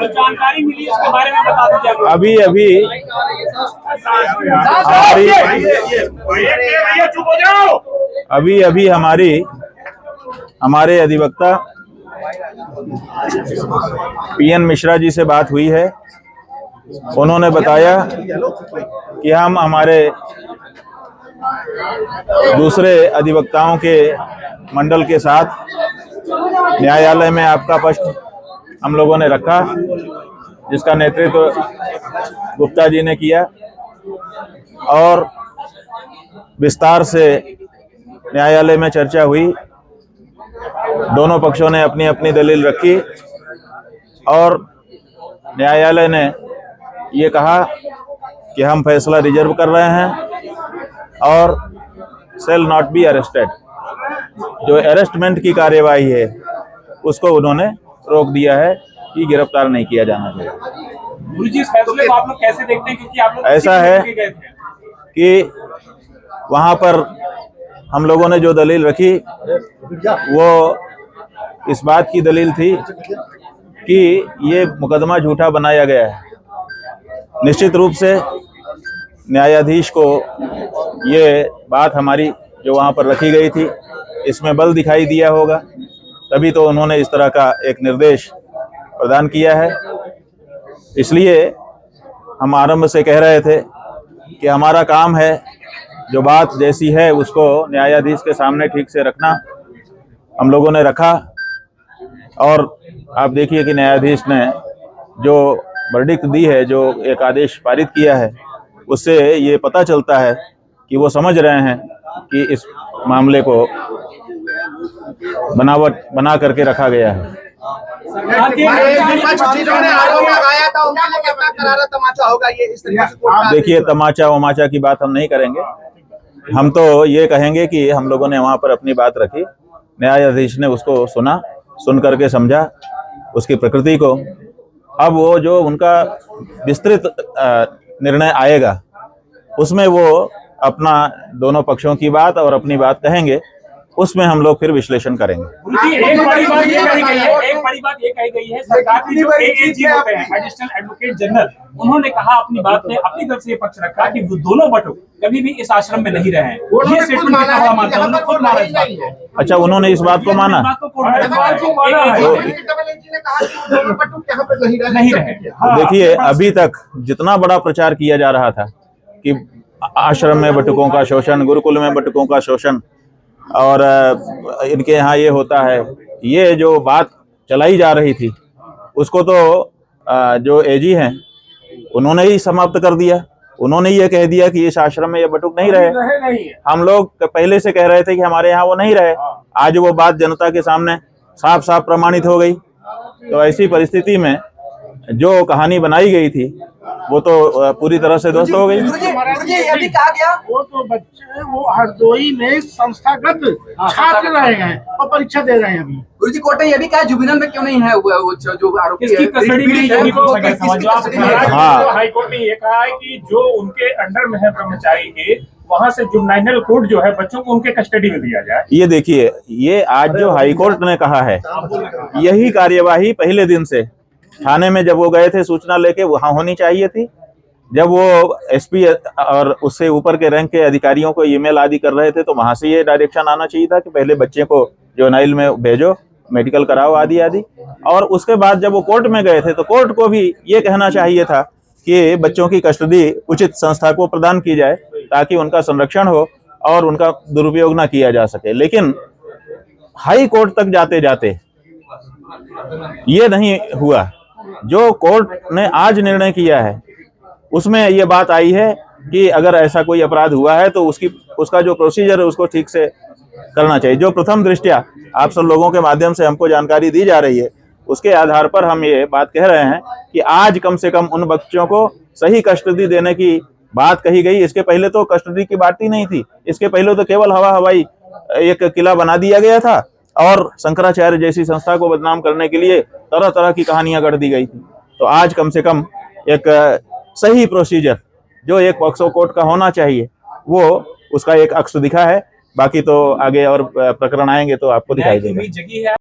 जानकारी मिली इसके बारे में बता दीजिए। अभी हमारे अधिवक्ता पीएन मिश्रा जी से बात हुई है। उन्होंने बताया कि हम हमारे दूसरे अधिवक्ताओं के मंडल के साथ न्यायालय में आपका पक्ष हम लोगों ने रखा, जिसका नेतृत्व गुप्ता जी ने किया और विस्तार से न्यायालय में चर्चा हुई। दोनों पक्षों ने अपनी अपनी दलील रखी और न्यायालय ने ये कहा कि हम फैसला रिजर्व कर रहे हैं और शेल नॉट बी अरेस्टेड, जो अरेस्टमेंट की कार्यवाही है उसको उन्होंने रोक दिया है कि गिरफ्तार नहीं किया जाना चाहिए। गुरुजी, इस फैसले को आप लोग कैसे देखते हैं, क्योंकि आप लोग ऐसा है कि वहां पर हम लोगों ने जो दलील रखी वो इस बात की दलील थी कि ये मुकदमा झूठा बनाया गया है। निश्चित रूप से न्यायाधीश को ये बात हमारी जो वहाँ पर रखी गई थी इसमें बल दिखाई दिया होगा, तभी तो उन्होंने इस तरह का एक निर्देश प्रदान किया है। इसलिए हम आरंभ से कह रहे थे कि हमारा काम है जो बात जैसी है उसको न्यायाधीश के सामने ठीक से रखना। हम लोगों ने रखा और आप देखिए कि न्यायाधीश ने जो वर्डिक्ट दी है, जो एक आदेश पारित किया है, उससे ये पता चलता है कि वो समझ रहे हैं कि इस मामले को बनावट बना करके रखा गया है। देखिए, तमाचा वमाचा की बात हम नहीं करेंगे। हम तो ये कहेंगे कि हम लोगों ने वहाँ पर अपनी बात रखी, न्यायाधीश ने उसको सुना, सुन करके समझा उसकी प्रकृति को। अब वो जो उनका विस्तृत निर्णय आएगा उसमें वो अपना दोनों पक्षों की बात और अपनी बात कहेंगे, उसमें हम लोग फिर विश्लेषण करेंगे। एक बड़ी बात ये कही गई है सरकार की जो एएजी होते हैं, एडिशनल एडवोकेट जनरल, उन्होंने कहा अपनी बात में अपनी तरफ से पक्ष रखा कि वो दोनों बटुक कभी भी इस आश्रम में नहीं रहे। ये स्टेटमेंट कितना हुआ मानता हूं, खुद माना इस बात को। अच्छा, उन्होंने इस बात को माना। देखिए, अभी तक जितना बड़ा प्रचार किया जा रहा था कि आश्रम में बटुकों का शोषण, गुरुकुल में बटुकों का शोषण और इनके यहाँ ये होता है, ये जो बात चलाई जा रही थी उसको तो जो एजी हैं उन्होंने ही समाप्त कर दिया। उन्होंने ये कह दिया कि इस आश्रम में ये बटुक नहीं रहे। हम लोग पहले से कह रहे थे कि हमारे यहाँ वो नहीं रहे। आज वो बात जनता के सामने साफ साफ प्रमाणित हो गई। तो ऐसी परिस्थिति में जो कहानी बनाई गई थी वो तो पूरी तरह से ध्वस्त हो गई। ये भी कहा गया वो तो बच्चे वो हरदोई में संस्थागत छात्र रहे हैं और परीक्षा दे रहे हैं। अभी गुरुजी, कोर्ट ने ये भी कहा जुबिनल में क्यों नहीं है वो जो आरोपी है, हाई कोर्ट ने ये कहा है कि जो उनके अंडर में है ब्रह्मचारी के, वहां से जुवेनाइल कोर्ट जो है बच्चों को उनके कस्टडी में दिया जाए। ये देखिए, ये आज जो हाई कोर्ट ने कहा है, यही कार्यवाही पहले दिन से थाने में जब वो गए थे सूचना लेके वहां होनी चाहिए थी। जब वो एसपी और उससे ऊपर के रैंक के अधिकारियों को ईमेल आदि कर रहे थे तो वहां से ये डायरेक्शन आना चाहिए था कि पहले बच्चे को जुवेनाइल में भेजो, मेडिकल कराओ आदि आदि। और उसके बाद जब वो कोर्ट में गए थे तो कोर्ट को भी ये कहना चाहिए था कि बच्चों की कस्टडी उचित संस्था को प्रदान की जाए ताकि उनका संरक्षण हो और उनका दुरुपयोग ना किया जा सके। लेकिन हाई कोर्ट तक जाते जाते ये नहीं हुआ। जो कोर्ट ने आज निर्णय किया है उसमें ये बात आई है कि अगर ऐसा कोई अपराध हुआ है तो उसका जो प्रोसीजर है उसको ठीक से करना चाहिए। जो प्रथम दृष्टया आप सब लोगों के माध्यम से हमको जानकारी दी जा रही है उसके आधार पर हम ये बात कह रहे हैं कि आज कम से कम उन बच्चों को सही कस्टडी देने की बात कही गई। इसके पहले तो कस्टडी की बात ही नहीं थी। इसके पहले तो केवल हवाई एक किला बना दिया गया था और शंकराचार्य जैसी संस्था को बदनाम करने के लिए तरह तरह की कहानियां गढ़ दी गई थी। तो आज कम से कम एक सही प्रोसीजर जो एक पॉक्सो कोर्ट का होना चाहिए वो उसका एक अक्ष दिखा है। बाकी तो आगे और प्रकरण आएंगे तो आपको दिखाई देगा।